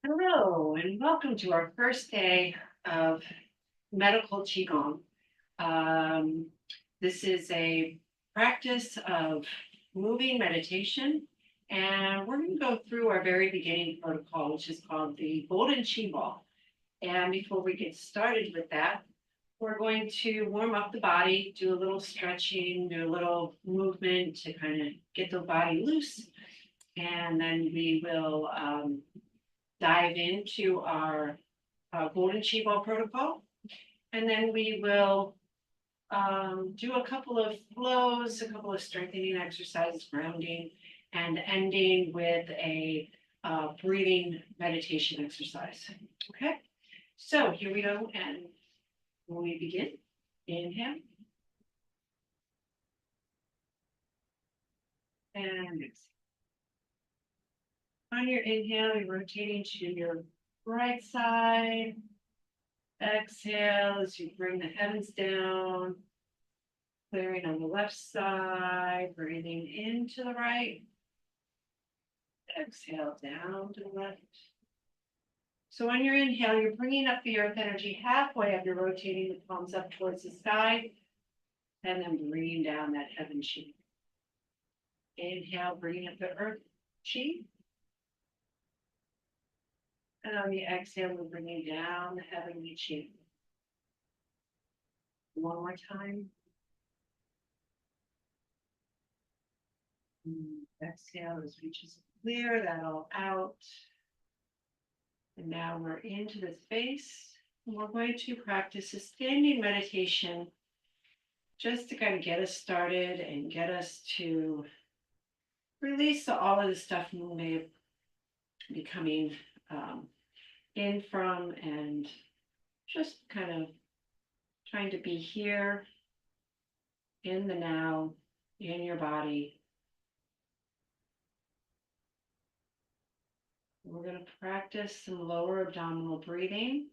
Hello, and welcome to our first day of medical Qigong. Um, this is a practice of moving meditation, and we're going to go through our very beginning protocol, which is called the Golden Qiball. And before we get started with that, we're going to warm up the body, do a little stretching, do a little movement to kind of get the body loose, and then we will dive into our Golden Qiball protocol. And then we will do a couple of flows, a couple of strengthening exercises, grounding, and ending with a breathing meditation exercise. Okay, so here we go. And when we begin, inhale and exhale. On your inhale, you're rotating to your right side. Exhale as you bring the heavens down. Clearing on the left side, breathing into the right. Exhale down to the left. So on your inhale, you're bringing up the earth energy halfway up. You're rotating the palms up towards the sky and then bringing down that heaven chi. Inhale, bringing up the earth chi. And on the exhale, we're bringing down the heavenly chi. One more time. Exhale as we just clear that all out. And now we're into the space. And we're going to practice a standing meditation just to kind of get us started and get us to release all of the stuff we may be coming in from, and just kind of trying to be here in the now, in your body. We're going to practice some lower abdominal breathing.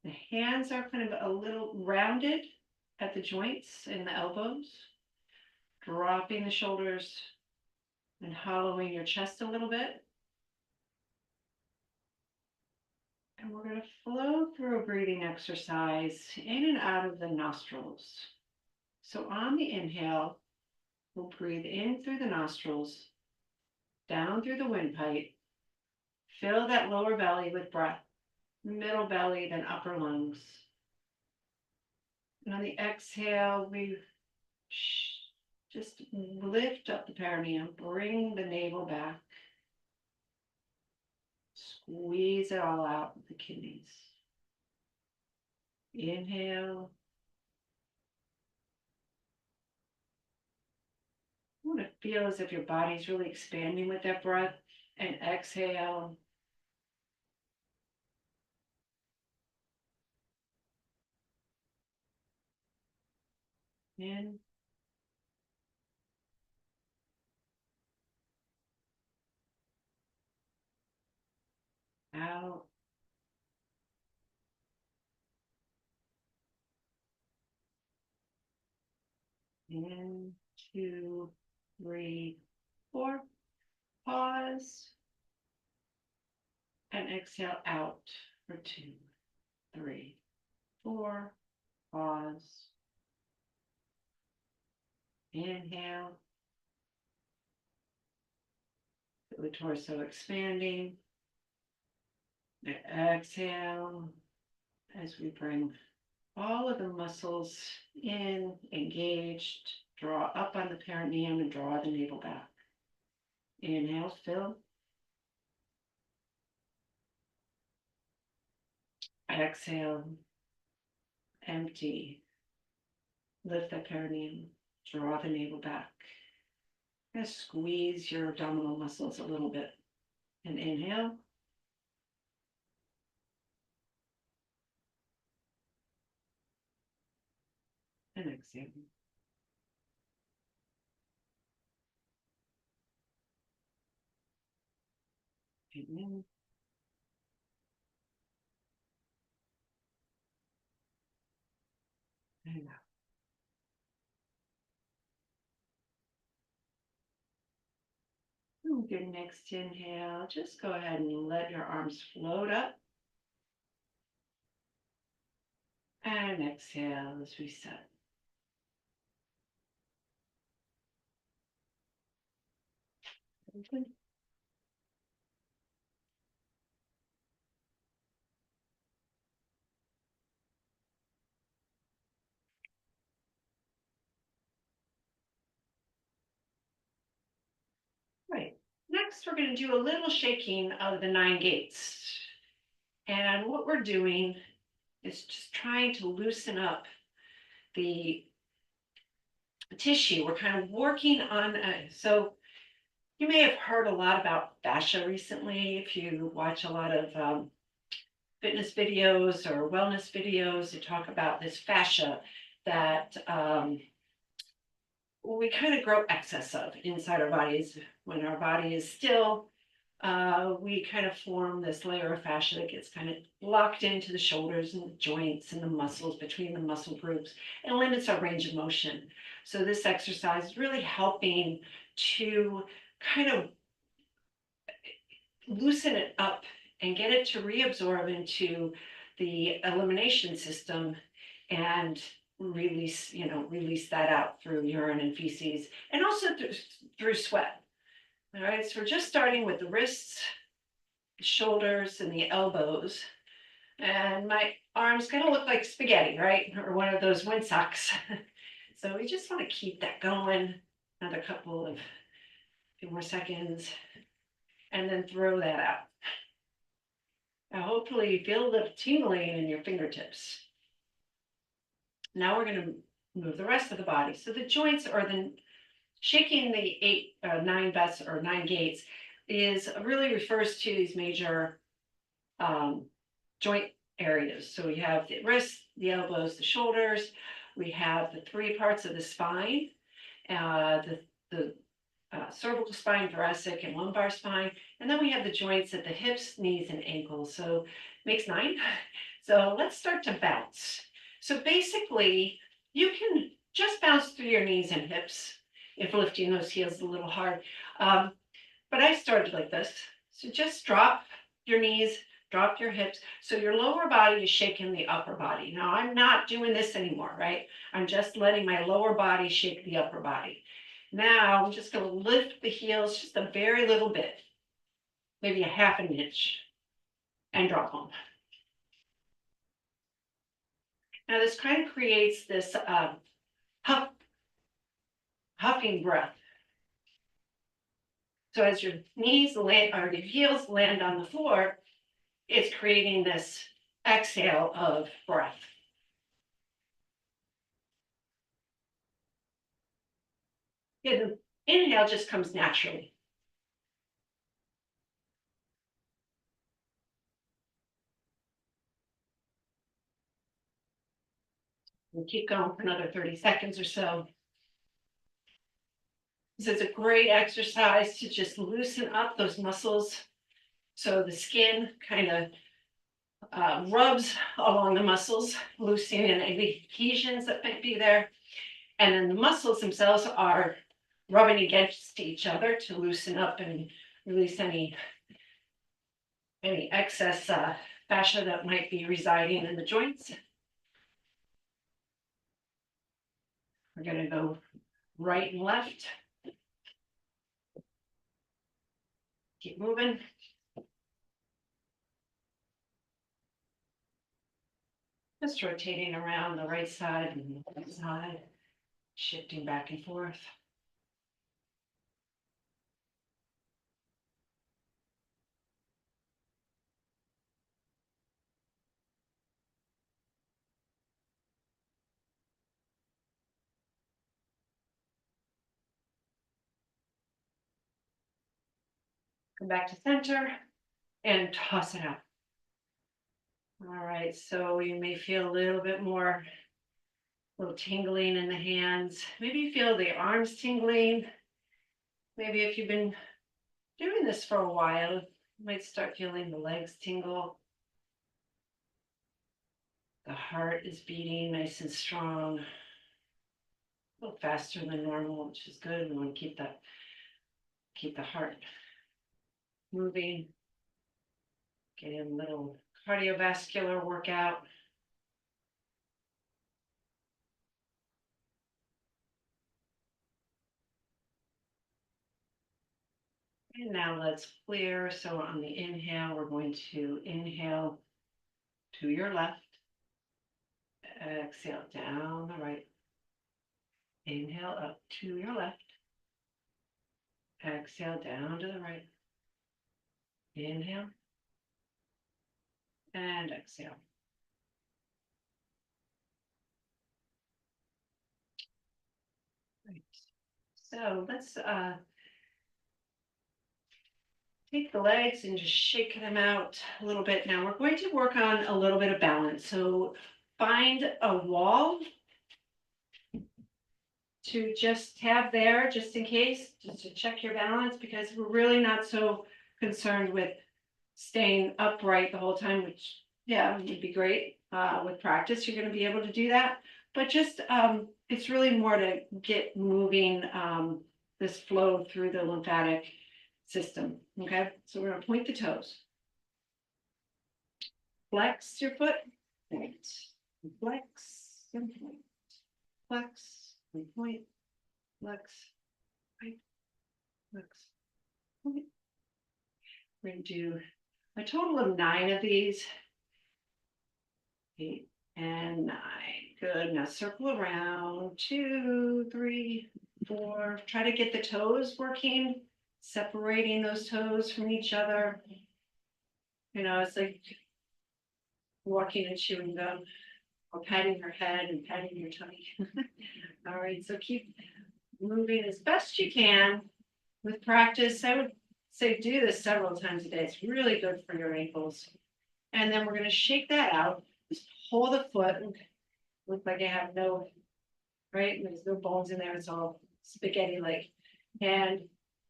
The hands are kind of a little rounded at the joints in the elbows, dropping the shoulders and hollowing your chest a little bit. And we're going to flow through a breathing exercise in and out of the nostrils. So on the inhale, we'll breathe in through the nostrils, down through the windpipe, fill that lower belly with breath, middle belly, then upper lungs. And on the exhale, we just lift up the perineum, bring the navel back, squeeze it all out with the kidneys. Inhale. You want to feel as if your body's really expanding with that breath. And exhale. In. Out. In. 2, 3, 4. Pause. And exhale out for 2, 3, 4. Pause. Inhale. Feel the torso expanding. Exhale as we bring all of the muscles in, engaged. Draw up on the perineum and draw the navel back. Inhale, fill. Exhale, empty. Lift the perineum, draw the navel back. And squeeze your abdominal muscles a little bit. And inhale. And exhale. In. And out. With your next inhale, just go ahead and let your arms float up. And exhale as we set. Open. Right. Next, we're going to do a little shaking of the 9 gates. And what we're doing is just trying to loosen up the tissue. We're kind of working on, so you may have heard a lot about fascia recently. If you watch a lot of fitness videos or wellness videos, they talk about this fascia that we kind of grow excess of inside our bodies. When our body is still, we kind of form this layer of fascia that gets kind of locked into the shoulders and the joints and the muscles between the muscle groups and limits our range of motion. So this exercise is really helping to kind of loosen it up and get it to reabsorb into the elimination system and release that out through urine and feces and also through sweat. All right, so we're just starting with the wrists, the shoulders, and the elbows. And my arm's gonna look like spaghetti, right? Or one of those windsocks. So we just want to keep that going another few more seconds, and then throw that out. Now, hopefully you feel the tingling in your fingertips. Now we're going to move the rest of the body. So the joints are then shaking the 9 gates really refers to these major joint areas. So we have the wrists, the elbows, the shoulders. We have the 3 parts of the spine, the cervical spine, thoracic, and lumbar spine. And then we have the joints at the hips, knees, and ankles. So makes 9. So let's start to bounce. So basically, you can just bounce through your knees and hips if lifting those heels is a little hard. But I started like this. So just drop your knees, drop your hips. So your lower body is shaking the upper body. Now, I'm not doing this anymore, right? I'm just letting my lower body shake the upper body. Now, I'm just going to lift the heels just a very little bit, maybe a half an inch, and drop them. Now, this kind of creates this huffing breath. So as your knees land, or your heels land on the floor, it's creating this exhale of breath. Yeah, the inhale just comes naturally. We'll keep going for another 30 seconds or so. This is a great exercise to just loosen up those muscles so the skin kind of rubs along the muscles, loosening any adhesions that might be there. And then the muscles themselves are rubbing against each other to loosen up and release any excess fascia that might be residing in the joints. We're going to go right and left. Keep moving. Just rotating around the right side and the left side, shifting back and forth. Come back to center and toss it out. All right, so you may feel a little bit more, a little tingling in the hands. Maybe you feel the arms tingling. Maybe if you've been doing this for a while, you might start feeling the legs tingle. The heart is beating nice and strong, a little faster than normal, which is good. We want to keep the heart moving, getting a little cardiovascular workout. And now let's clear. So on the inhale, we're going to inhale to your left. Exhale down the right. Inhale up to your left. Exhale down to the right. Inhale. And exhale. Right. So let's take the legs and just shake them out a little bit. Now we're going to work on a little bit of balance. So find a wall to just have there, just in case, just to check your balance, because we're really not so concerned with staying upright the whole time, which, yeah, would be great. With practice, you're going to be able to do that. But just, it's really more to get moving this flow through the lymphatic system. Okay, so we're going to point the toes. Flex your foot. Right. Flex and point. Flex and point. Flex. Right. Flex. Point. We're going to do a total of 9 of these. 8 and 9. Good. Now circle around. 2, 3, 4. Try to get the toes working, separating those toes from each other. You know, it's like walking and chewing gum, or patting your head and patting your tummy. All right, so keep moving as best you can. With practice, I would say do this several times a day. It's really good for your ankles. And then we're going to shake that out. Just hold the foot. Look like you have no, right? There's no bones in there. It's all spaghetti-like. And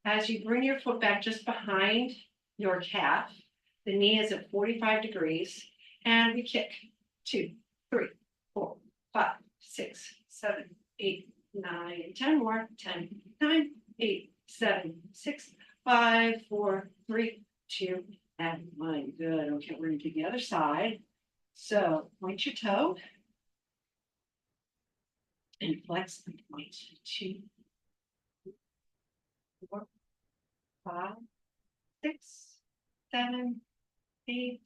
as you bring your foot back just behind your calf, the knee is at 45 degrees. And we kick 2, 3, 4, 5, 6, 7, 8, 9, 10 more. 10, 9, 8, 7, 6, 5, 4, 3, 2, and 1. Good. Okay, we're going to do the other side. So point your toe and flex and point. 2, 4, 5, 6, 7, 8,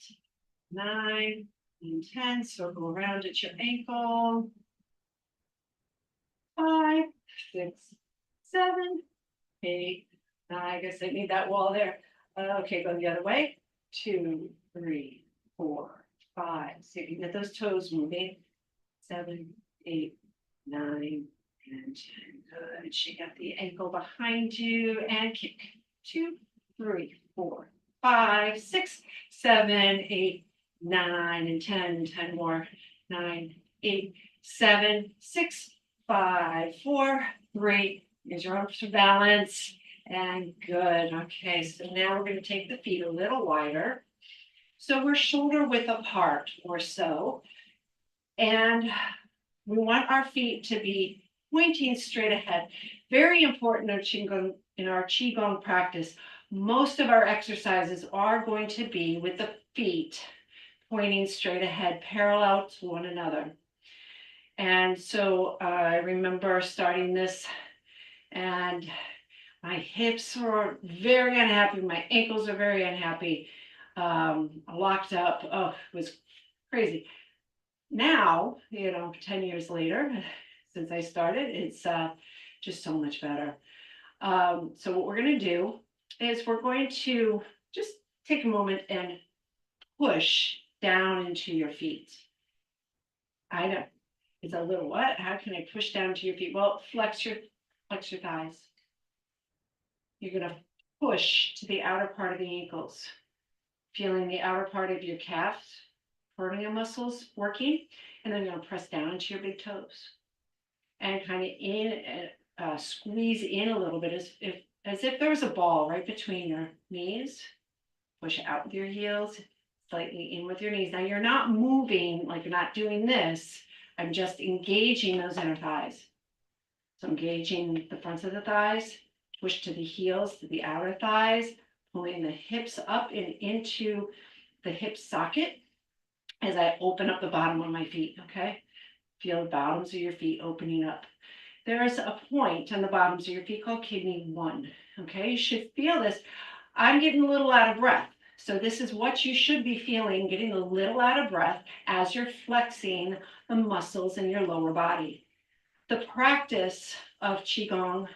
9, and 10. Circle around at your ankle. 5, 6, 7, 8, 9. I guess I need that wall there. Okay, go the other way. 2, 3, 4, 5. So you can get those toes moving. 7, 8, 9, and 10. Good. Shake out the ankle behind you and kick. 2, 3, 4, 5, 6, 7, 8, 9, and 10. 10 more. 9, 8, 7, 6, 5, 4, 3. Use your arms for balance. And good. Okay, so now we're going to take the feet a little wider. So we're shoulder width apart or so. And we want our feet to be pointing straight ahead. Very important in our Qigong practice. Most of our exercises are going to be with the feet pointing straight ahead, parallel to one another. And so I remember starting this, and my hips were very unhappy. My ankles are very unhappy. Locked up. Oh, it was crazy. Now, 10 years later, since I started, it's just so much better. So what we're going to do is we're going to just take a moment and push down into your feet. I know it's a little what? How can I push down to your feet? Well, flex your thighs. You're going to push to the outer part of the ankles, feeling the outer part of your calves, hernia muscles working, and then you're going to press down into your big toes and kind of squeeze in a little bit as if there was a ball right between your knees. Push out with your heels, slightly in with your knees. Now you're not moving, like you're not doing this. I'm just engaging those inner thighs. So engaging the fronts of the thighs, push to the heels, to the outer thighs, pulling the hips up and into the hip socket as I open up the bottom of my feet, okay? Feel the bottoms of your feet opening up. There is a point on the bottoms of your feet called kidney 1, okay? You should feel this. I'm getting a little out of breath. So this is what you should be feeling, getting a little out of breath as you're flexing the muscles in your lower body. The practice of Qigong,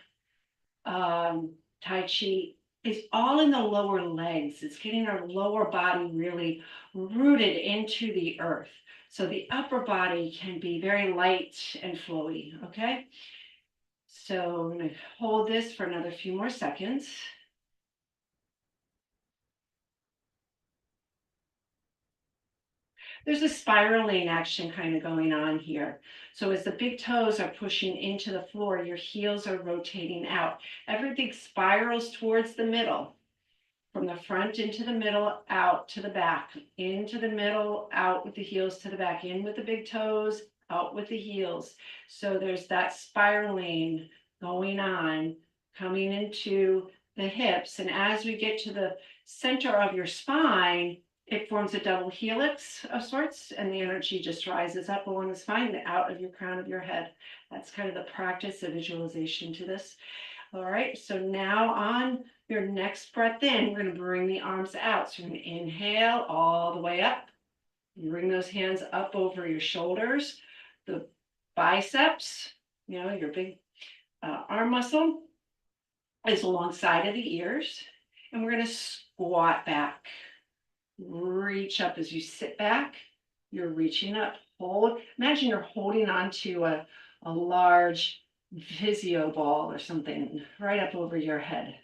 Tai Chi, is all in the lower legs. It's getting our lower body really rooted into the earth. So the upper body can be very light and flowy, okay? So I'm going to hold this for another few more seconds. There's a spiraling action kind of going on here. So as the big toes are pushing into the floor, your heels are rotating out. Everything spirals towards the middle, from the front into the middle, out to the back, into the middle, out with the heels to the back, in with the big toes, out with the heels. So there's that spiraling going on, coming into the hips. And as we get to the center of your spine, it forms a double helix of sorts, and the energy just rises up along the spine, out of your crown of your head. That's kind of the practice of visualization to this. All right, so now on your next breath in, we're going to bring the arms out. So we're going to inhale all the way up. Bring those hands up over your shoulders, the biceps, your big arm muscle is alongside of the ears. And we're going to squat back. Reach up as you sit back. You're reaching up. Hold. Imagine you're holding onto a large physio ball or something right up over your head.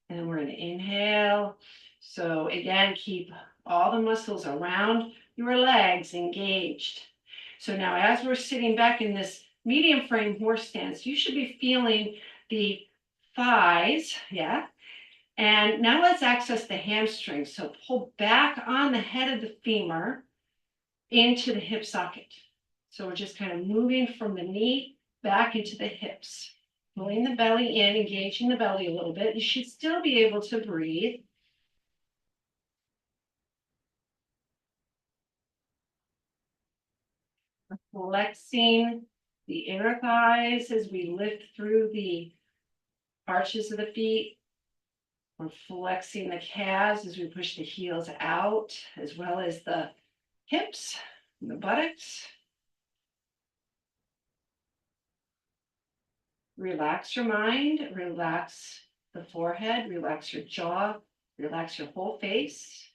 And then we're going to inhale. So again, keep all the muscles around your legs engaged. So now as we're sitting back in this medium frame horse stance, you should be feeling the thighs, yeah. And now let's access the hamstrings. So pull back on the head of the femur into the hip socket. So we're just kind of moving from the knee back into the hips. Pulling the belly in, engaging the belly a little bit. You should still be able to breathe. Flexing the inner thighs as we lift through the arches of the feet. We're flexing the calves as we push the heels out, as well as the hips and the buttocks. Relax your mind, relax the forehead, relax your jaw, relax your whole face.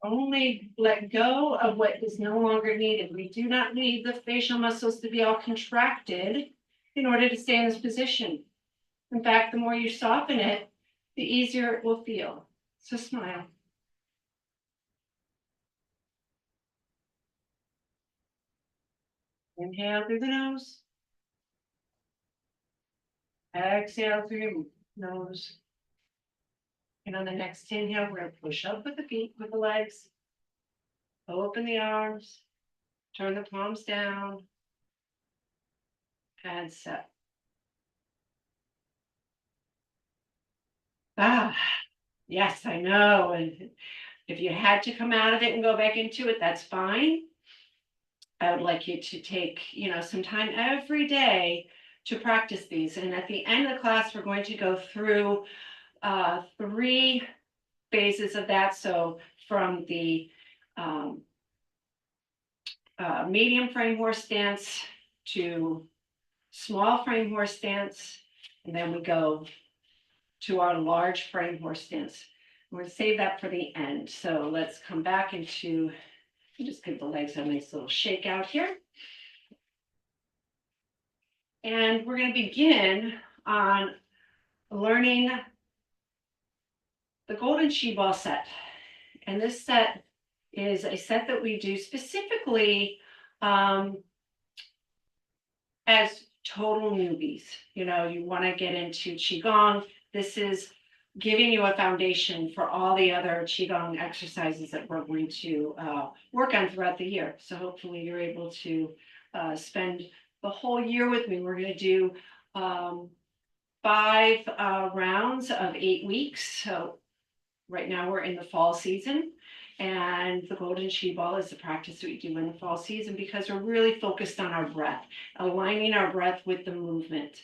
Only let go of what is no longer needed. We do not need the facial muscles to be all contracted in order to stay in this position. In fact, the more you soften it, the easier it will feel. So smile. Inhale through the nose. Exhale through your nose. And on the next inhale, we're going to push up with the feet, with the legs. Open the arms. Turn the palms down. And set. Ah, yes, I know. And if you had to come out of it and go back into it, that's fine. I would like you to take, some time every day to practice these. And at the end of the class, we're going to go through 3 phases of that. So from the medium frame horse stance to small frame horse stance, and then we go to our large frame horse stance. We're going to save that for the end. So let's come back into, just give the legs a nice little shake out here. And we're going to begin on learning the Golden Qiball set. And this set is a set that we do specifically as total newbies. You want to get into Qigong. This is giving you a foundation for all the other Qigong exercises that we're going to work on throughout the year. So hopefully you're able to spend the whole year with me. We're going to do 5 rounds of 8 weeks. So right now we're in the fall season, and the golden Qiball is the practice that we do in the fall season because we're really focused on our breath, aligning our breath with the movement.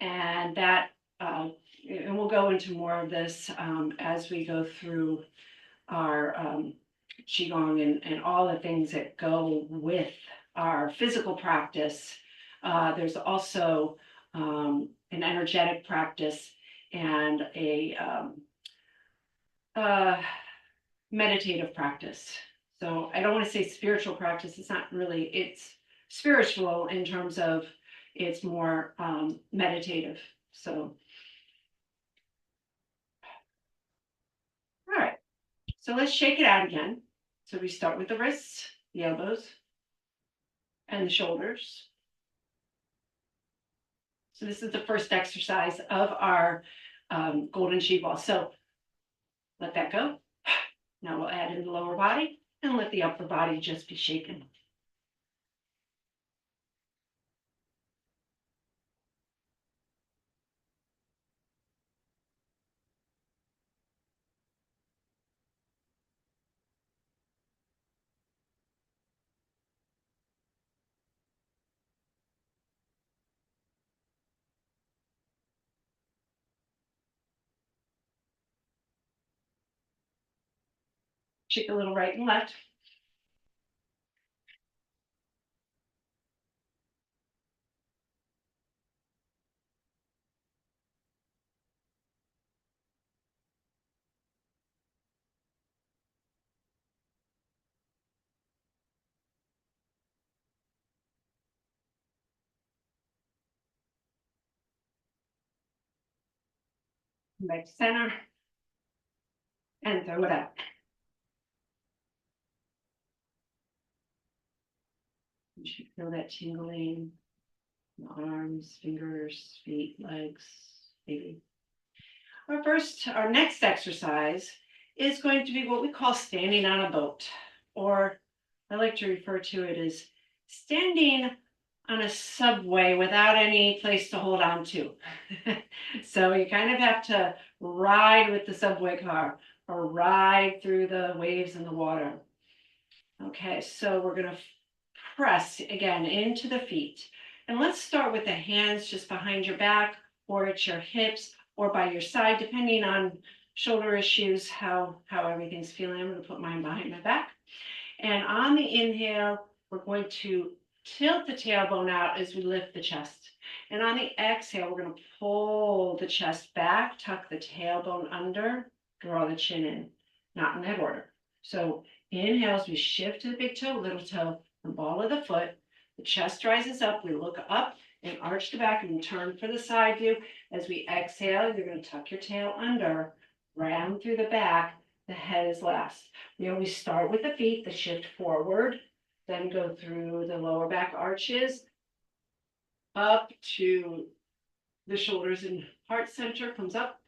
And that, and we'll go into more of this as we go through our Qigong and all the things that go with our physical practice. There's also an energetic practice and a meditative practice. So I don't want to say spiritual practice. It's not really, it's spiritual in terms of it's more meditative. So, all right. So let's shake it out again. So we start with the wrists, the elbows, and the shoulders. So this is the first exercise of our golden Qiball. So let that go. Now we'll add in the lower body and let the upper body just be shaken. Shake a little right and left. Back to center and throw it out. You should feel that tingling in the arms, fingers, feet, legs, maybe. Our next exercise is going to be what we call standing on a boat, or I like to refer to it as standing on a subway without any place to hold on to. So you kind of have to ride with the subway car or ride through the waves in the water. Okay, so we're going to press again into the feet. And let's start with the hands just behind your back or at your hips or by your side, depending on shoulder issues, how everything's feeling. I'm going to put mine behind my back. And on the inhale, we're going to tilt the tailbone out as we lift the chest. And on the exhale, we're going to pull the chest back, tuck the tailbone under, draw the chin in, not in that order. So inhale as we shift to the big toe, little toe, the ball of the foot. The chest rises up. We look up and arch the back and turn for the side view. As we exhale, you're going to tuck your tail under, round through the back. The head is last. We always start with the feet, the shift forward, then go through the lower back arches, up to the shoulders and heart center comes up.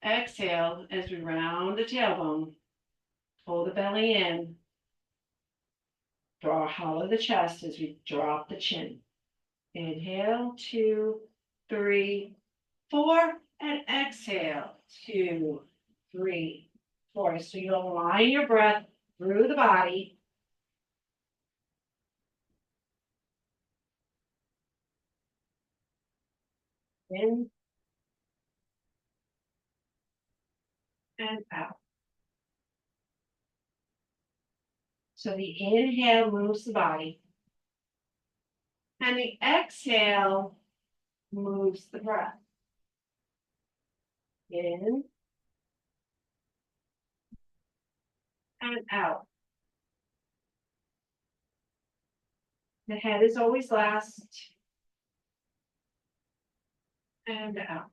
Exhale as we round the tailbone, pull the belly in, draw hollow the chest as we drop the chin. Inhale, 2, 3, 4, and exhale, 2, 3, 4. So you align your breath through the body. In and out. So the inhale moves the body, and the exhale moves the breath. In and out. The head is always last. And out.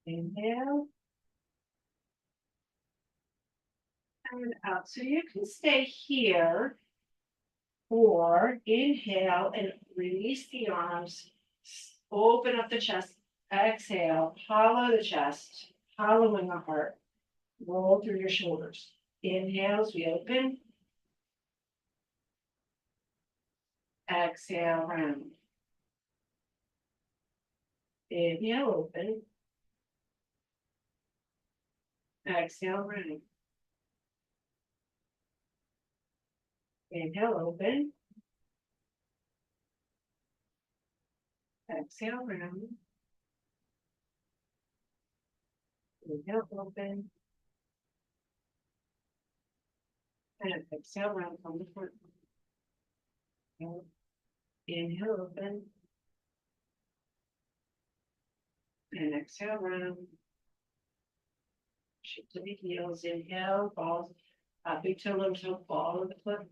Inhale. And out. So you can stay here or inhale and release the arms. Open up the chest. Exhale. Hollow the chest. Hollowing the heart. Roll through your shoulders. Inhale as we open. Exhale, round. Inhale, open. Exhale, round. Inhale, open. Exhale, round. Inhale, open. And exhale, round from the front. Inhale, open. And exhale, round. Shift to the heels. Inhale, balls. Big toe, little toe, ball of the foot.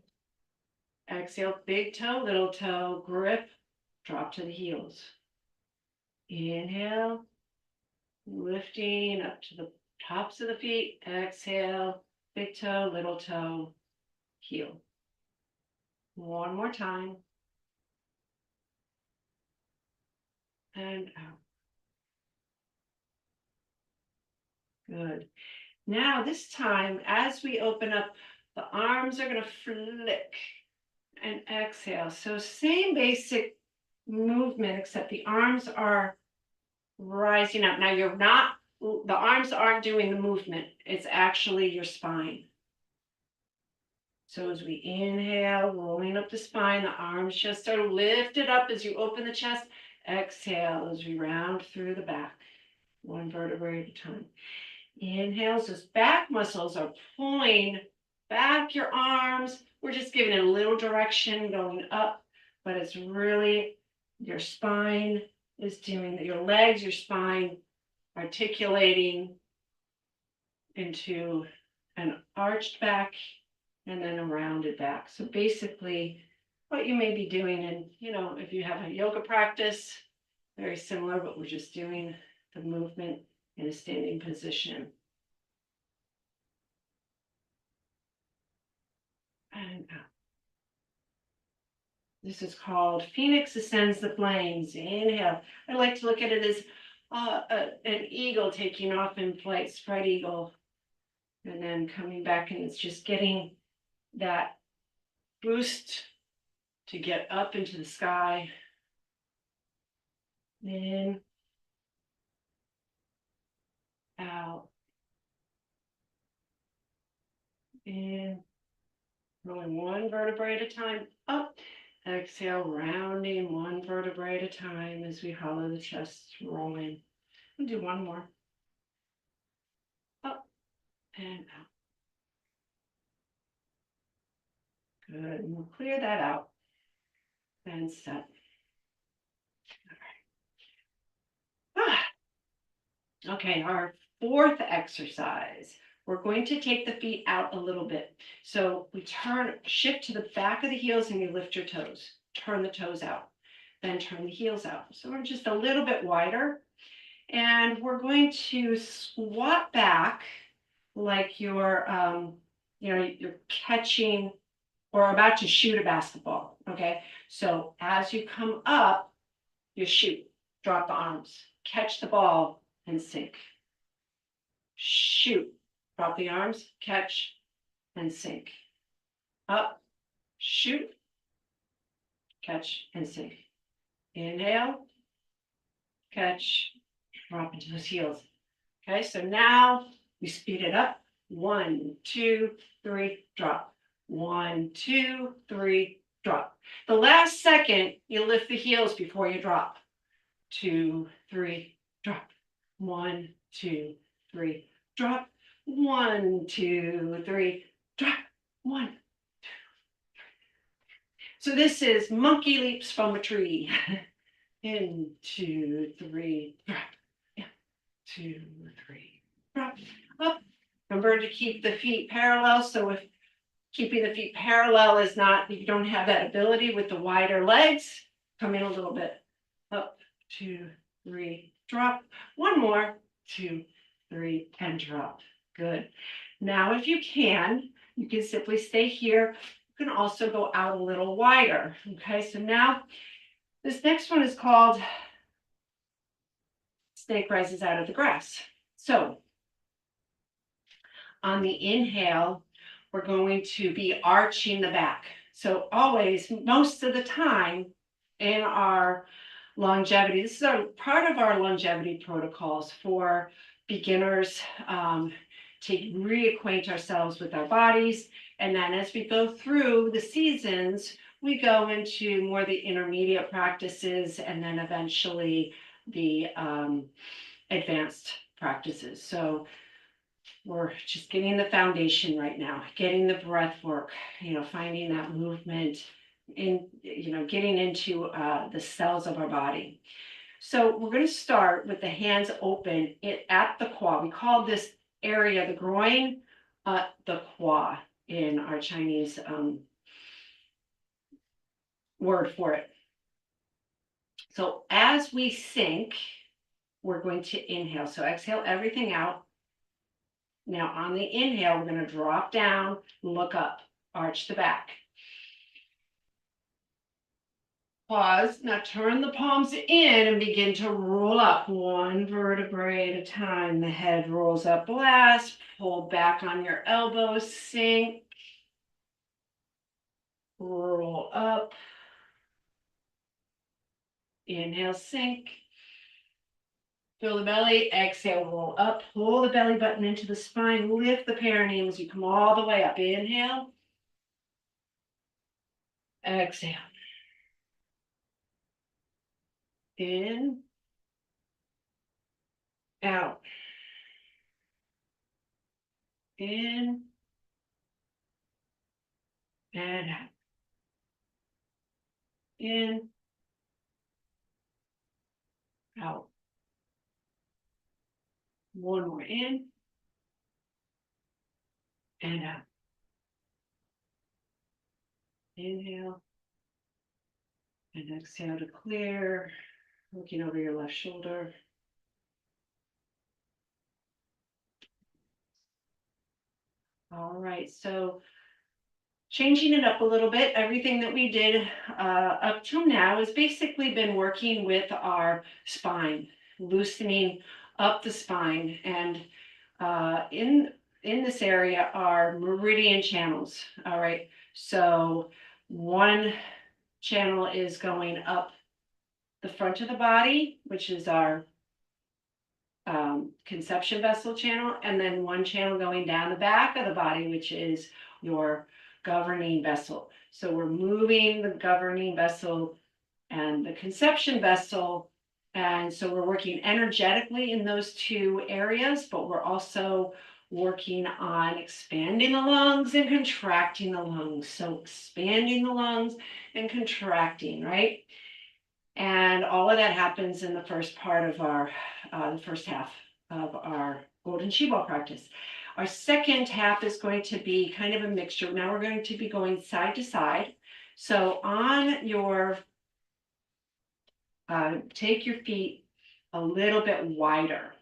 Exhale, big toe, little toe, grip, drop to the heels. Inhale, lifting up to the tops of the feet. Exhale, big toe, little toe, heel. One more time. And out. Good. Now this time, as we open up, the arms are going to flick and exhale. So same basic movement, except the arms are rising up. Now the arms aren't doing the movement. It's actually your spine. So as we inhale, rolling up the spine, the arms just are lifted up as you open the chest. Exhale as we round through the back, one vertebrae at a time. Inhale, those back muscles are pulling back your arms. We're just giving it a little direction going up, but it's really your spine is doing your legs, your spine articulating into an arched back and then a rounded back. So basically what you may be doing, and if you have a yoga practice, very similar, but we're just doing the movement in a standing position. And out. This is called Phoenix Ascends the Flames. Inhale. I like to look at it as an eagle taking off in flight, spread eagle. And then coming back, and it's just getting that boost to get up into the sky. In, out, in, rolling one vertebrae at a time, up. Exhale, rounding one vertebrae at a time as we hollow the chest, rolling. We'll do one more. Up and out. Good, and we'll clear that out and set. All right. Okay, our fourth exercise. We're going to take the feet out a little bit. So we shift to the back of the heels and you lift your toes. Turn the toes out, then turn the heels out. So we're just a little bit wider. And we're going to squat back like you're catching or about to shoot a basketball, okay? So as you come up, you shoot, drop the arms, catch the ball and sink. Shoot, drop the arms, catch and sink. Up, shoot, catch and sink. Inhale, catch, drop into those heels. Okay, so now we speed it up. 1, 2, 3, drop. 1, 2, 3, drop. The last second, you lift the heels before you drop. 2, 3, drop. 1, 2, 3, drop. 1, 2, 3, drop. 1, 2, 3. So this is monkey leaps from a tree. In, 2, 3, drop. 2, 3, drop. Up. Remember to keep the feet parallel. So if keeping the feet parallel is not, you don't have that ability with the wider legs, come in a little bit. Up, 2, 3, drop. One more, 2, 3, and drop. Good. Now, if you can simply stay here. You can also go out a little wider. Okay, so now this next one is called Snake Rises Out of the Grass. So on the inhale, we're going to be arching the back. So always, most of the time in our longevity. This is part of our longevity protocols for beginners to reacquaint ourselves with our bodies. And then as we go through the seasons, we go into more the intermediate practices and then eventually the advanced practices. So we're just getting the foundation right now, getting the breath work, finding that movement in, getting into the cells of our body. So we're going to start with the hands open at the quad. We call this area, the groin, the quad in our Chinese word for it. So as we sink, we're going to inhale. So exhale everything out. Now on the inhale, we're going to drop down, look up, arch the back. Pause. Now turn the palms in and begin to roll up one vertebrae at a time. The head rolls up last. Pull back on your elbows. Sink. Roll up. Inhale, sink. Fill the belly. Exhale, roll up. Pull the belly button into the spine. Lift the perineum as you come all the way up. Inhale. Exhale. In. Out. In. And out. In. Out. One more in. And out. Inhale. And exhale to clear. Looking over your left shoulder. All right, so changing it up a little bit. Everything that we did up till now has basically been working with our spine, loosening up the spine. And in this area are meridian channels. All right, so one channel is going up the front of the body, which is our conception vessel channel, and then one channel going down the back of the body, which is your governing vessel. So we're moving the governing vessel and the conception vessel. And so we're working energetically in those two areas, but we're also working on expanding the lungs and contracting the lungs. So expanding the lungs and contracting, right? And all of that happens in the first part of our, the first half of our Golden Qiball practice. Our second half is going to be kind of a mixture. Now we're going to be going side to side. So on your, take your feet a little bit wider.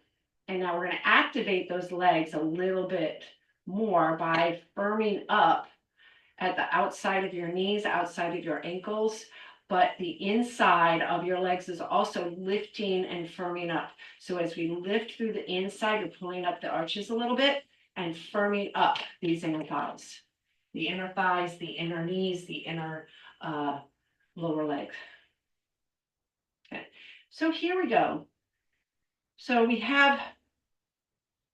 And now we're going to activate those legs a little bit more by firming up at the outside of your knees, outside of your ankles. But the inside of your legs is also lifting and firming up. So as we lift through the inside, you're pulling up the arches a little bit and firming up these inner thighs. The inner thighs, the inner knees, the inner lower legs. Okay, so here we go. So we have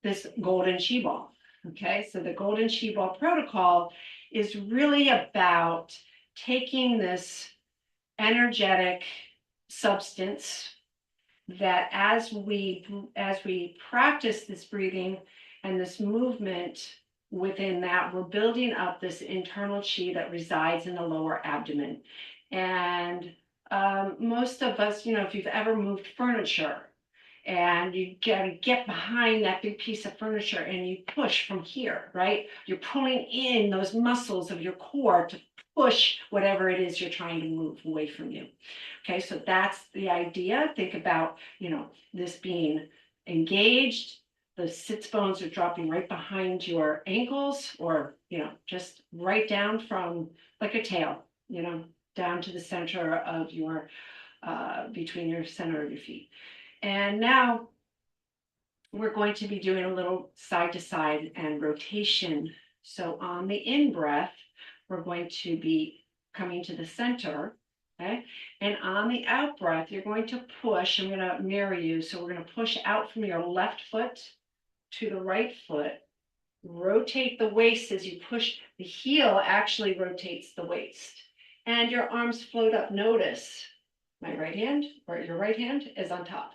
this Golden Qiball. Okay, so the Golden Qiball protocol is really about taking this energetic substance that as we practice this breathing and this movement within that, we're building up this internal chi that resides in the lower abdomen. And most of us, if you've ever moved furniture and you gotta get behind that big piece of furniture and you push from here, right? You're pulling in those muscles of your core to push whatever it is you're trying to move away from you. Okay, so that's the idea. Think about, this being engaged. The sits bones are dropping right behind your ankles, or, just right down from like a tail, down to the center of your, between your center of your feet. And now we're going to be doing a little side to side and rotation. So on the in breath, we're going to be coming to the center Okay, and on the out breath, you're going to push. I'm going to mirror you. So we're going to push out from your left foot to the right foot. Rotate the waist as you push. The heel actually rotates the waist. And your arms float up. Notice my right hand or your right hand is on top.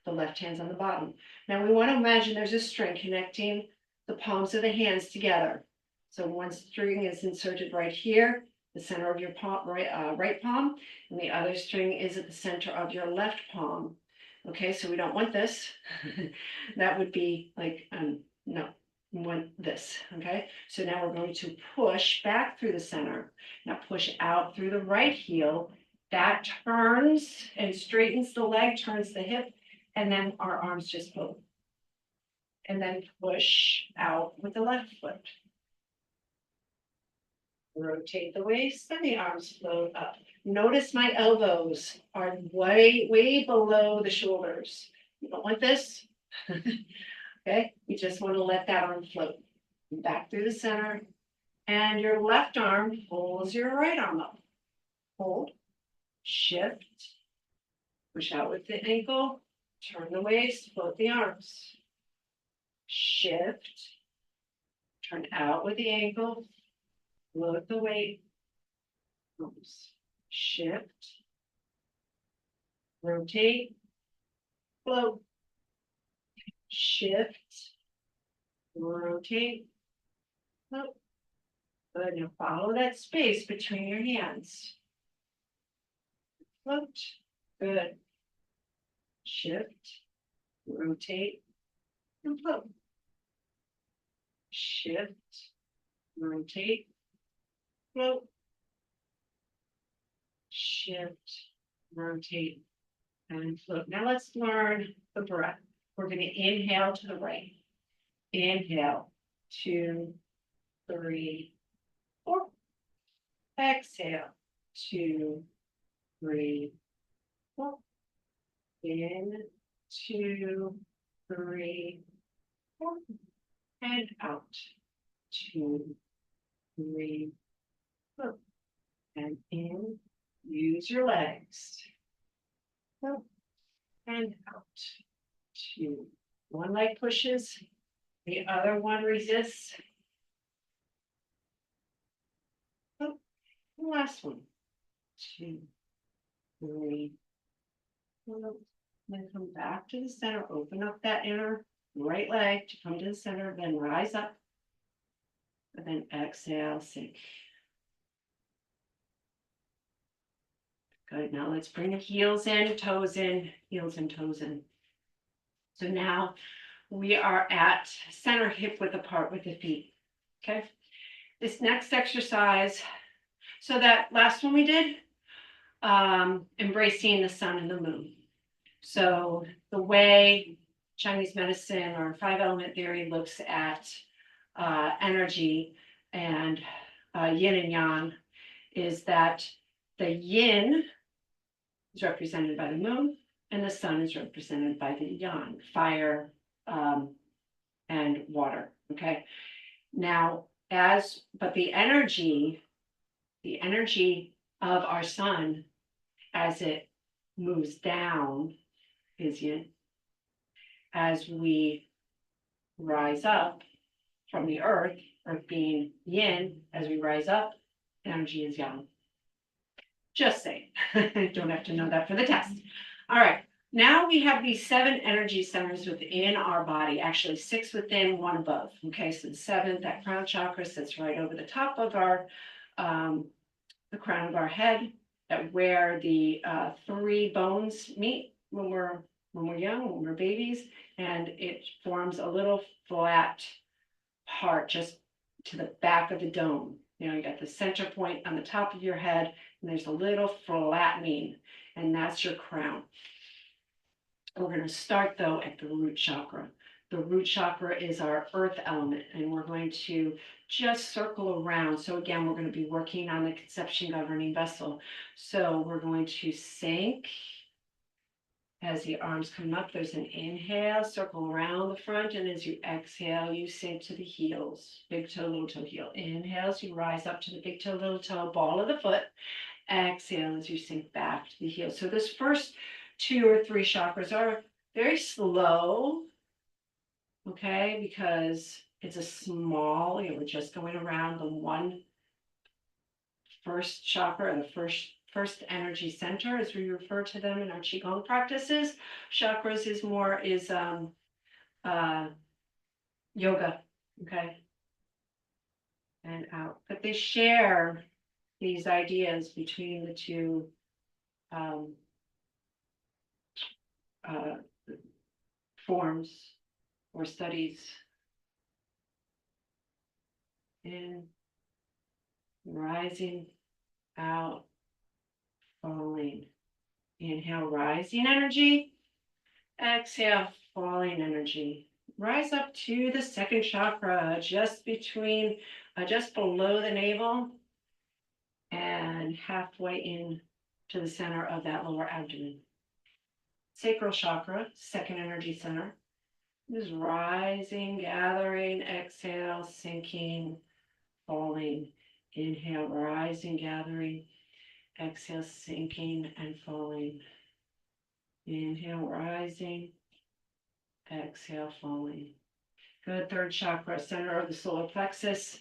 The left hand's on the bottom. Now we want to imagine there's a string connecting the palms of the hands together. So one string is inserted right here, the center of your palm, right palm, and the other string is at the center of your left palm. Okay, so we don't want this. That would be like, no, we want this. Okay, so now we're going to push back through the center. Now push out through the right heel. That turns and straightens the leg, turns the hip, and then our arms just float. And then push out with the left foot. Rotate the waist, then the arms float up. Notice my elbows are way, way below the shoulders. You don't want this. Okay, you just want to let that arm float. Back through the center. And your left arm pulls your right arm up. Hold, shift, push out with the ankle, turn the waist, float the arms. Shift, turn out with the ankle, float the weight, arms. Shift, rotate, float, shift, rotate, float. Good, now follow that space between your hands. Float, good. Shift, rotate, and float. Shift, rotate, float. Shift, rotate, and float. Now let's learn the breath. We're going to inhale to the right. Inhale, 2, 3, 4. Exhale, 2, 3, 4. In, 2, 3, 4. And out, 2, 3, 4. And in, use your legs. Up and out. 2. One leg pushes, the other one resists. Oh, the last one. 2, 3, 4. Then come back to the center. Open up that inner right leg to come to the center. Then rise up. And then exhale, sink. Good. Now let's bring the heels in, toes in, heels and toes in. So now we are at center hip width apart with the feet. Okay. This next exercise, so that last one we did, embracing the sun and the moon. So the way Chinese medicine or 5-element theory looks at energy and yin and yang is that the yin is represented by the moon and the sun is represented by the yang, fire and water. Okay. Now, but the energy of our sun as it moves down is yin. As we rise up from the earth being yin, as we rise up, energy is yang. Just saying. Don't have to know that for the test. All right. Now we have these 7 energy centers within our body, actually 6 within, 1 above. Okay, so the 7th, that crown chakra sits right over the top of our, the crown of our head, where the 3 bones meet when we're young, when we're babies, and it forms a little flat part just to the back of the dome. You know, you got the center point on the top of your head, and there's a little flattening, and that's your crown. We're going to start, though, at the root chakra. The root chakra is our earth element, and we're going to just circle around. So again, we're going to be working on the conception governing vessel. So we're going to sink. As the arms come up, there's an inhale, circle around the front, and as you exhale, you sink to the heels. Big toe, little toe, heel. Inhales, you rise up to the big toe, little toe, ball of the foot. Exhale as you sink back to the heel. So this first 2 or 3 chakras are very slow, okay, because it's a small, we're just going around the one first chakra, the first energy center, as we refer to them in our Qigong practices. Chakras is more yoga, okay, and out. But they share these ideas between the two um, uh, forms or studies. In, rising, out, falling. Inhale, rising energy. Exhale, falling energy. Rise up to the second chakra, just below the navel and halfway in to the center of that lower abdomen. Sacral chakra, second energy center, is rising, gathering, exhale, sinking, falling. Inhale, rising, gathering, exhale, sinking and falling. Inhale, rising, exhale, falling. Good. Third chakra, center of the solar plexus,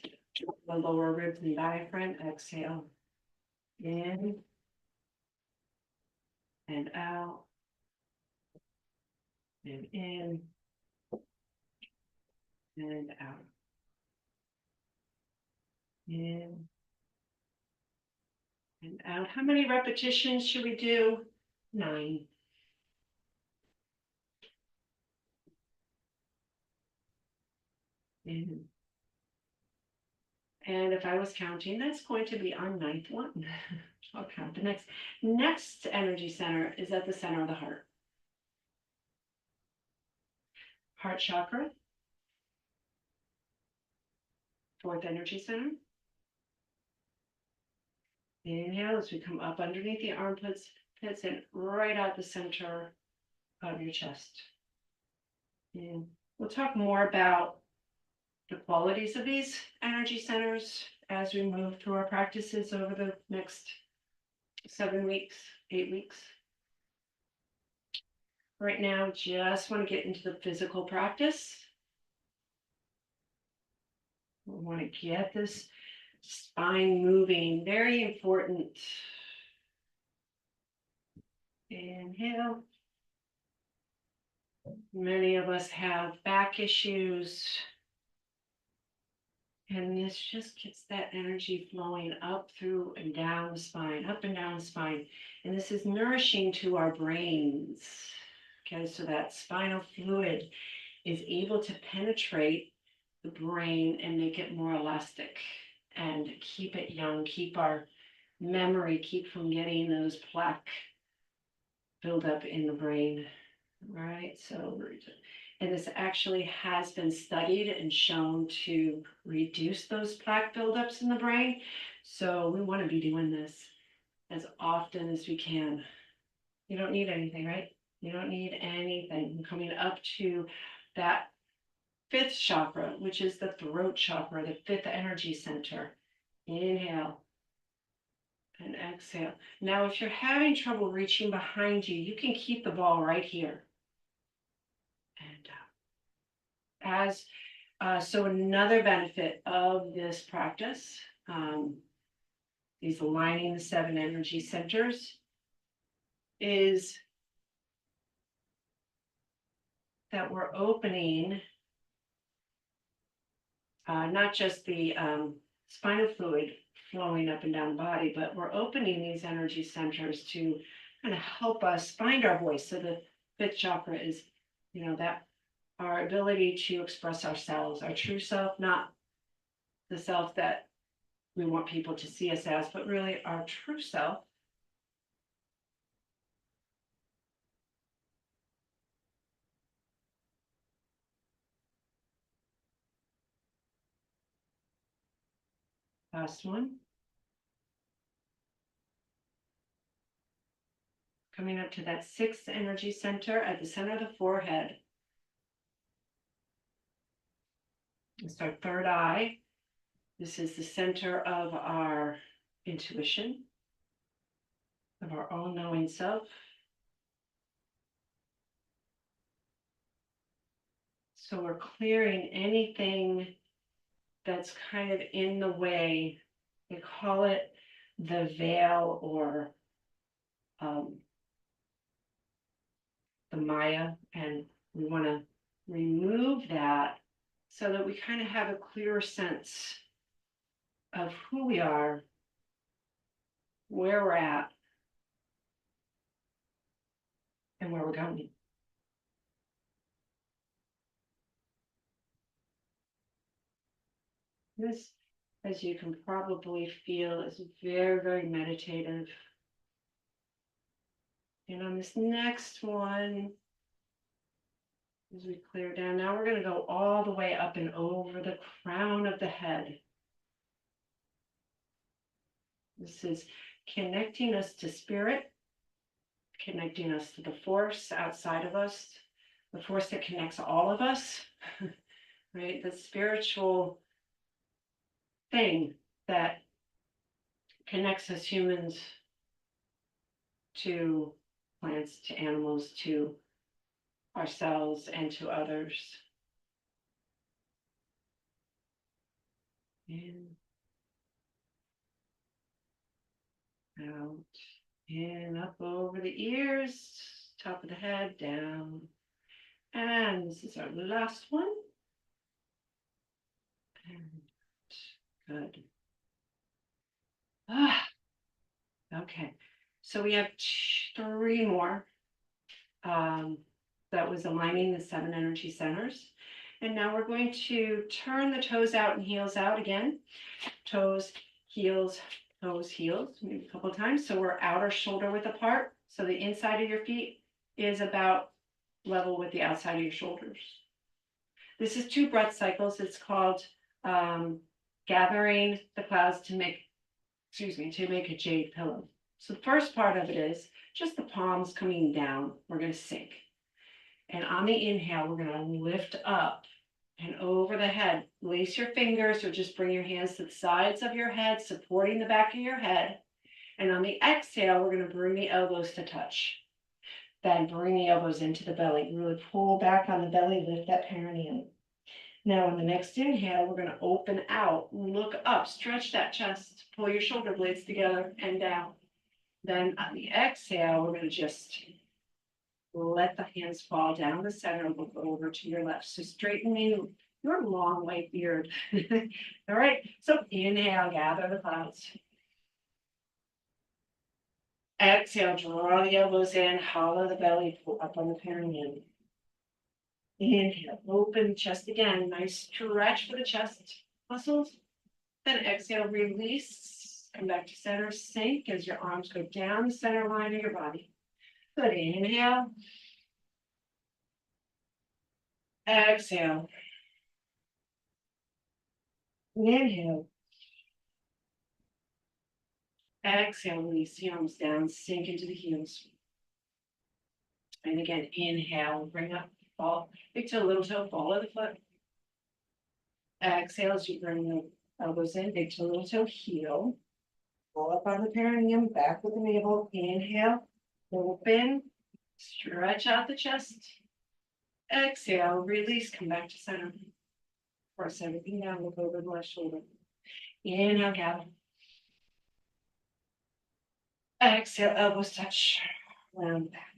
the lower ribs and diaphragm. Exhale, in and out, and in and out. In and out. How many repetitions should we do? 9. In. And if I was counting, that's going to be our 9th one. I'll count the next. Next energy center is at the center of the heart. Heart chakra, 4th energy center. Inhale as we come up underneath the armpits, and right out the center of your chest. And we'll talk more about the qualities of these energy centers as we move through our practices over the next 7 weeks, 8 weeks. Right now, just want to get into the physical practice. We want to get this spine moving, very important. Inhale. Many of us have back issues, and this just gets that energy flowing up through and down the spine, up and down the spine. And this is nourishing to our brains. Okay, so that spinal fluid is able to penetrate the brain and make it more elastic and keep it young, keep our memory, keep from getting those plaque buildup in the brain. Right, so, and this actually has been studied and shown to reduce those plaque buildups in the brain. So we want to be doing this as often as we can. You don't need anything, right? You don't need anything. I'm coming up to that 5th chakra, which is the throat chakra, the 5th energy center. Inhale and exhale. Now, if you're having trouble reaching behind you, you can keep the ball right here. And so another benefit of this practice, these aligning the 7 energy centers, is that we're opening not just the spinal fluid flowing up and down the body, but we're opening these energy centers to kind of help us find our voice. So the 5th chakra is, that our ability to express ourselves, our true self, not the self that we want people to see us as, but really our true self. Last one. Coming up to that 6th energy center at the center of the forehead. It's our 3rd eye. This is the center of our intuition. of our own knowing self. So we're clearing anything that's kind of in the way. We call it the veil or the Maya, and we want to remove that so that we kind of have a clearer sense of who we are, where we're at, and where we're going. This, as you can probably feel, is very, very meditative. And on this next one, as we clear down, now we're going to go all the way up and over the crown of the head. This is connecting us to spirit, connecting us to the force outside of us, the force that connects all of us, right? The spiritual thing that connects us humans to plants, to animals, to ourselves, and to others. In, out, in, up over the ears, top of the head, down. And this is our last one. And good. Okay. So we have three more. That was aligning the 7 energy centers. And now we're going to turn the toes out and heels out again. Toes, heels, maybe a couple of times. So we're outer shoulder width apart. So the inside of your feet is about level with the outside of your shoulders. This is 2 breath cycles. It's called gathering the clouds to make a jade pillow. So the first part of it is just the palms coming down. We're going to sink. And on the inhale, we're going to lift up and over the head. Lace your fingers or just bring your hands to the sides of your head, supporting the back of your head. And on the exhale, we're going to bring the elbows to touch. Then bring the elbows into the belly. Really pull back on the belly, lift that perineum. Now on the next inhale, we're going to open out, look up, stretch that chest, pull your shoulder blades together and down. Then on the exhale, we're going to just let the hands fall down the center, look over to your left. So straightening your long white beard. All right, so inhale, gather the clouds. Exhale, draw the elbows in, hollow the belly, pull up on the perineum. Inhale, open chest again, nice stretch for the chest muscles. Then exhale, release, come back to center, sink as your arms go down the center line of your body. Good, inhale. Exhale. Inhale. Exhale, release the arms down, sink into the heels. And again, inhale, bring up, fall, big toe, little toe, ball of the foot. Exhale as you bring the elbows in, big toe, little toe, heel. Pull up on the perineum, back with the navel. Inhale, open, stretch out the chest. Exhale, release, come back to center. Force everything down, look over the left shoulder. Inhale, gather. Exhale, elbows touch, round back.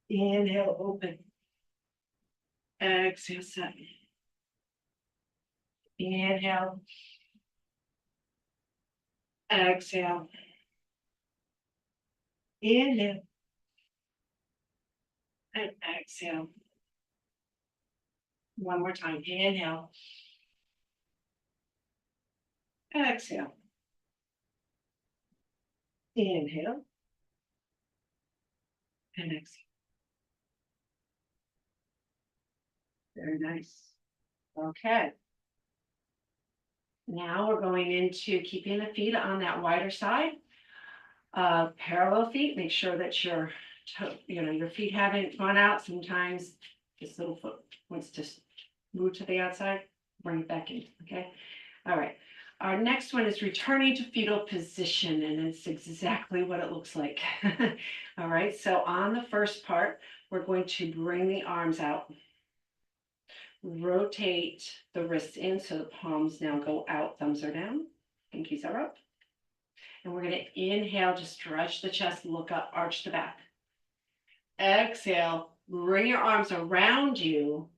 Inhale, open. Exhale, set. Inhale. Exhale. Inhale. And exhale. One more time. Inhale. Exhale. Inhale. And exhale. Very nice. Okay. Now we're going into keeping the feet on that wider side. Parallel feet. Make sure that your feet haven't gone out. Sometimes this little foot wants to move to the outside. Bring it back in. Okay. All right. Our next one is returning to fetal position, and it's exactly what it looks like. All right, so on the first part, we're going to bring the arms out. Rotate the wrists in so the palms now go out, thumbs are down, pinkies are up. And we're going to inhale to stretch the chest, look up, arch the back. Exhale, bring your arms around you.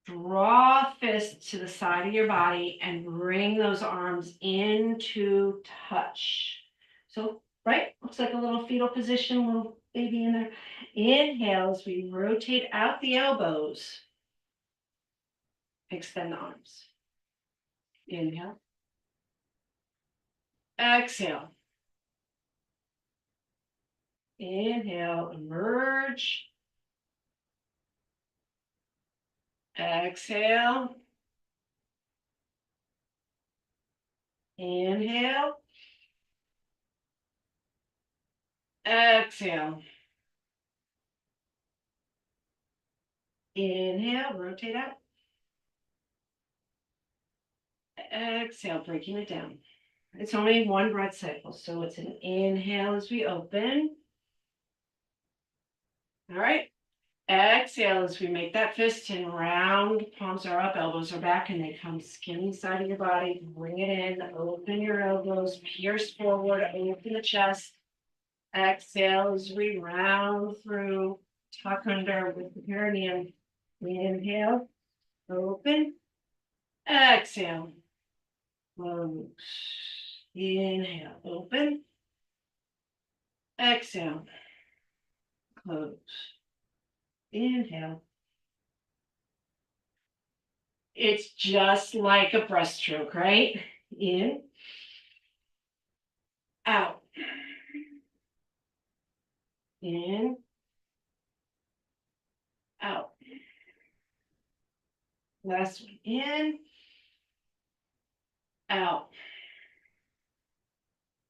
Draw fists to the side of your body and bring those arms into touch. So, right, looks like a little fetal position, little baby in there. Inhale as we rotate out the elbows. Extend the arms. Inhale. Exhale. Inhale, emerge. Exhale. Inhale. Exhale. Inhale, rotate out. Exhale, breaking it down. It's only one breath cycle, so it's an inhale as we open. All right. Exhale as we make that fist in round, palms are up, elbows are back, and they come skinny side of your body. Bring it in, open your elbows, pierce forward, open the chest. Exhale as we round through, tuck under with the perineum. Inhale, open. Exhale, close. Inhale, open. Exhale, close. Inhale. It's just like a breaststroke, right? In, out. In, out. Last one. In, out.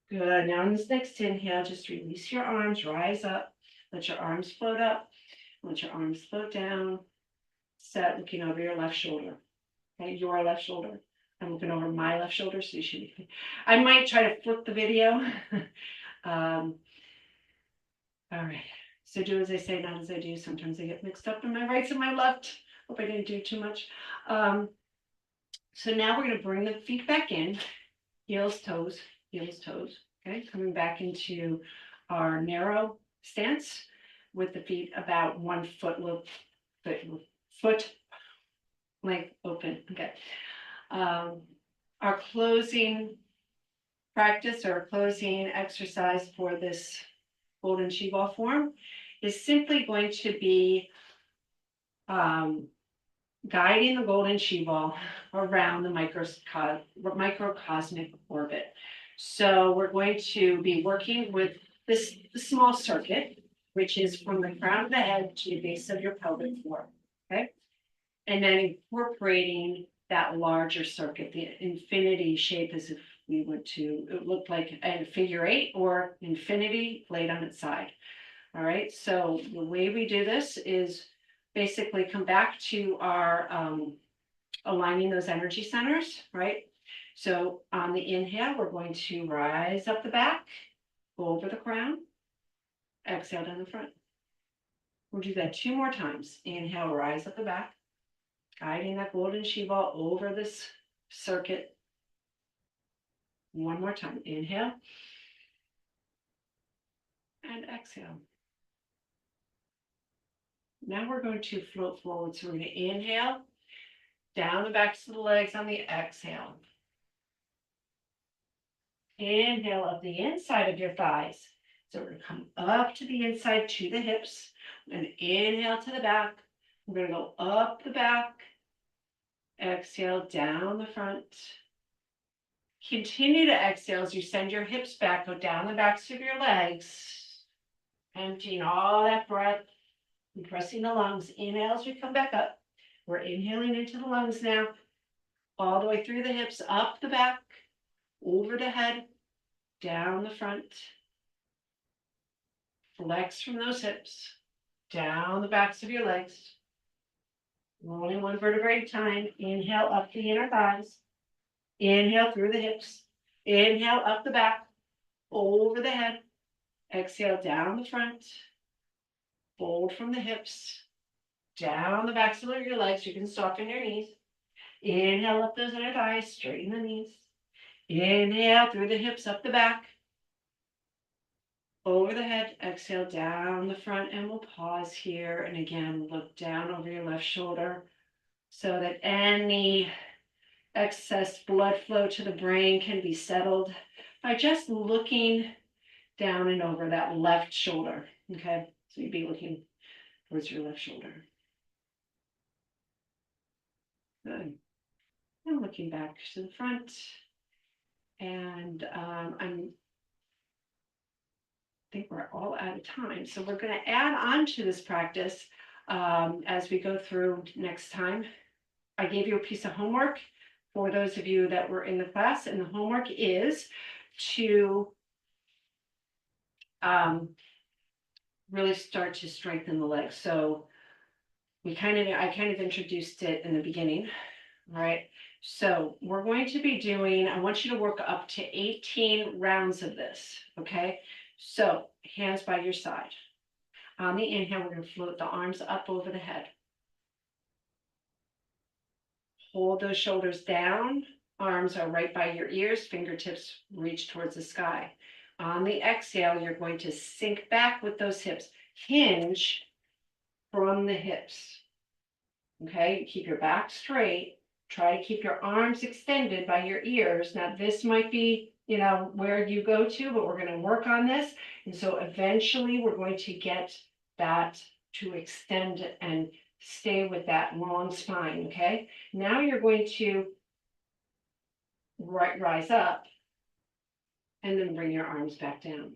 Good. Now in this next inhale, just release your arms, rise up. Let your arms float up. Let your arms float down. Set looking over your left shoulder. Okay, your left shoulder. I'm looking over my left shoulder, so you should be. I might try to flip the video. All right. So do as I say, not as I do. Sometimes I get mixed up in my rights and my left. Hope I didn't do too much. So now we're going to bring the feet back in. Heels, toes, heels, toes. Okay, coming back into our narrow stance with the feet about 1 foot length open. Okay. Our closing practice or closing exercise for this golden Qiball form is simply going to be guiding the golden Qiball around the microcosmic orbit. So we're going to be working with this small circuit, which is from the crown of the head to the base of your pelvic floor. Okay. And then incorporating that larger circuit, the infinity shape, as if we would to, it looked like a figure 8 or infinity laid on its side. All right, so the way we do this is basically come back to our aligning those energy centers, right? So on the inhale, we're going to rise up the back, go over the crown, exhale down the front. We'll do that 2 more times. Inhale, rise up the back, guiding that golden Qiball over this circuit. 1 more time. Inhale and exhale. Now we're going to float forward. So we're going to inhale, down the backs of the legs on the exhale. Inhale up the inside of your thighs. So we're going to come up to the inside to the hips. And inhale to the back. We're going to go up the back. Exhale down the front. Continue to exhale as you send your hips back. Go down the backs of your legs. Emptying all that breath. Compressing the lungs. Inhale as we come back up. We're inhaling into the lungs now. All the way through the hips, up the back, over the head, down the front. Flex from those hips, down the backs of your legs. Rolling 1 vertebrae at a time. Inhale up the inner thighs. Inhale through the hips. Inhale up the back, over the head. Exhale down the front. Fold from the hips. Down the backside of your legs. You can soften your knees. Inhale up those inner thighs, straighten the knees. Inhale through the hips, up the back. Over the head, exhale down the front, and we'll pause here. And again, look down over your left shoulder so that any excess blood flow to the brain can be settled by just looking down and over that left shoulder. Okay, so you'd be looking towards your left shoulder. Good. And looking back to the front. And I think we're all out of time. So we're going to add on to this practice as we go through next time. I gave you a piece of homework for those of you that were in the class, and the homework is to really start to strengthen the legs. So I kind of introduced it in the beginning. All right. So we're going to be doing, I want you to work up to 18 rounds of this. Okay. So hands by your side. On the inhale, we're going to float the arms up over the head. Hold those shoulders down. Arms are right by your ears. Fingertips reach towards the sky. On the exhale, you're going to sink back with those hips. Hinge from the hips. Okay. Keep your back straight. Try to keep your arms extended by your ears. Now, this might be, where you go to, but we're going to work on this. And so eventually we're going to get that to extend and stay with that long spine. Okay. Now you're going to rise up and then bring your arms back down.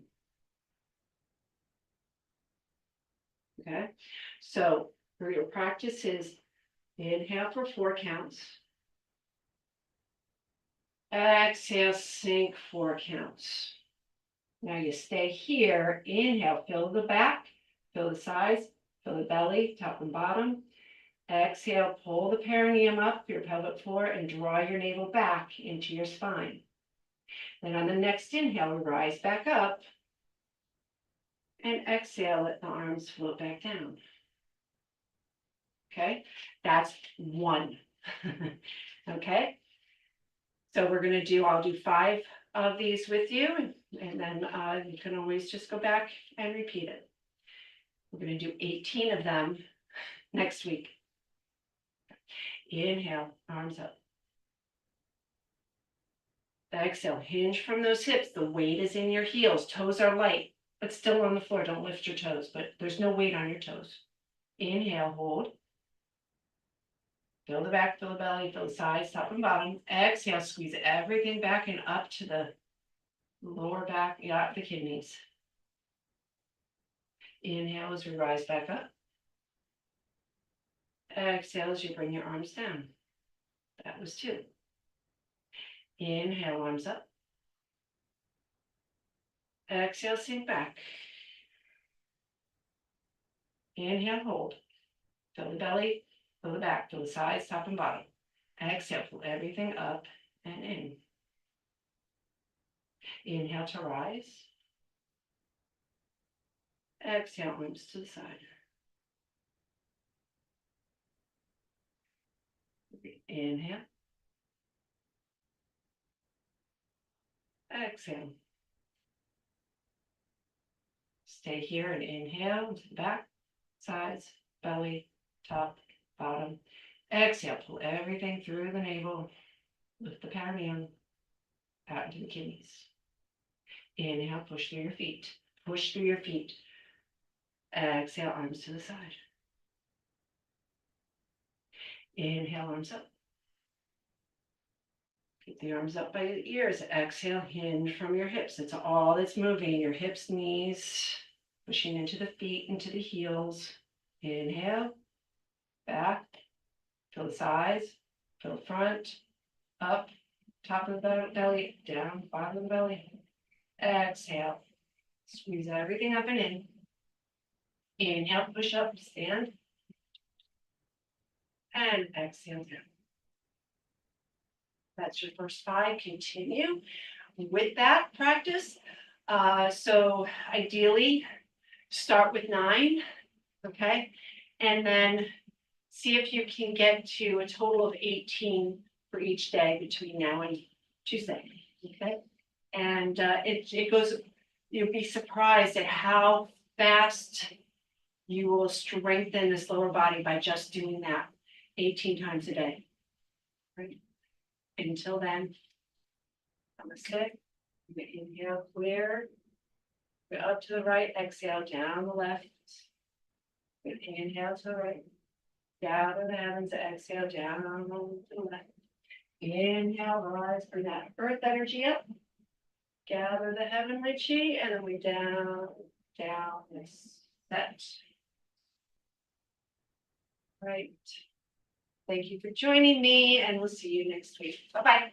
Okay. So for your practice is inhale for 4 counts. Exhale, sink 4 counts. Now you stay here. Inhale, fill the back, fill the sides, fill the belly, top and bottom. Exhale, pull the perineum up your pelvic floor and draw your navel back into your spine. Then on the next inhale, rise back up. And exhale, let the arms float back down. Okay, that's 1. Okay. So we're going to I'll do 5 of these with you, and then you can always just go back and repeat it. We're going to do 18 of them next week. Inhale, arms up. Exhale, hinge from those hips. The weight is in your heels. Toes are light, but still on the floor. Don't lift your toes, but there's no weight on your toes. Inhale, hold. Fill the back, fill the belly, fill the sides, top and bottom. Exhale, squeeze everything back and up to the lower back, the kidneys. Inhale as we rise back up. Exhale as you bring your arms down. That was 2. Inhale, arms up. Exhale, sink back. Inhale, hold. Fill the belly, fill the back, fill the sides, top and bottom. Exhale, pull everything up and in. Inhale to rise. Exhale, arms to the side. Inhale. Exhale. Stay here and inhale to the back, sides, belly, top, bottom. Exhale, pull everything through the navel. Lift the perineum out into the kidneys. Inhale, push through your feet. Push through your feet. Exhale, arms to the side. Inhale, arms up. Keep the arms up by the ears. Exhale, hinge from your hips. That's all that's moving. Your hips, knees, pushing into the feet, into the heels. Inhale, back, fill the sides, fill the front, up, top of the belly, down, bottom of the belly. Exhale, squeeze everything up and in. Inhale, push up, stand. And exhale down. That's your first 5. Continue with that practice. So ideally, start with 9, okay? And then see if you can get to a total of 18 for each day between now and Tuesday, okay? And it goes, you'll be surprised at how fast you will strengthen this lower body by just doing that 18 times a day. Right? Until then, namaste. Inhale, clear. Go up to the right, exhale, down the left. Inhale to the right. Gather the heavens, exhale, down on the left. Inhale, rise, bring that earth energy up. Gather the heavenly chi, and then we down, set. Right. Thank you for joining me, and we'll see you next week. Bye-bye.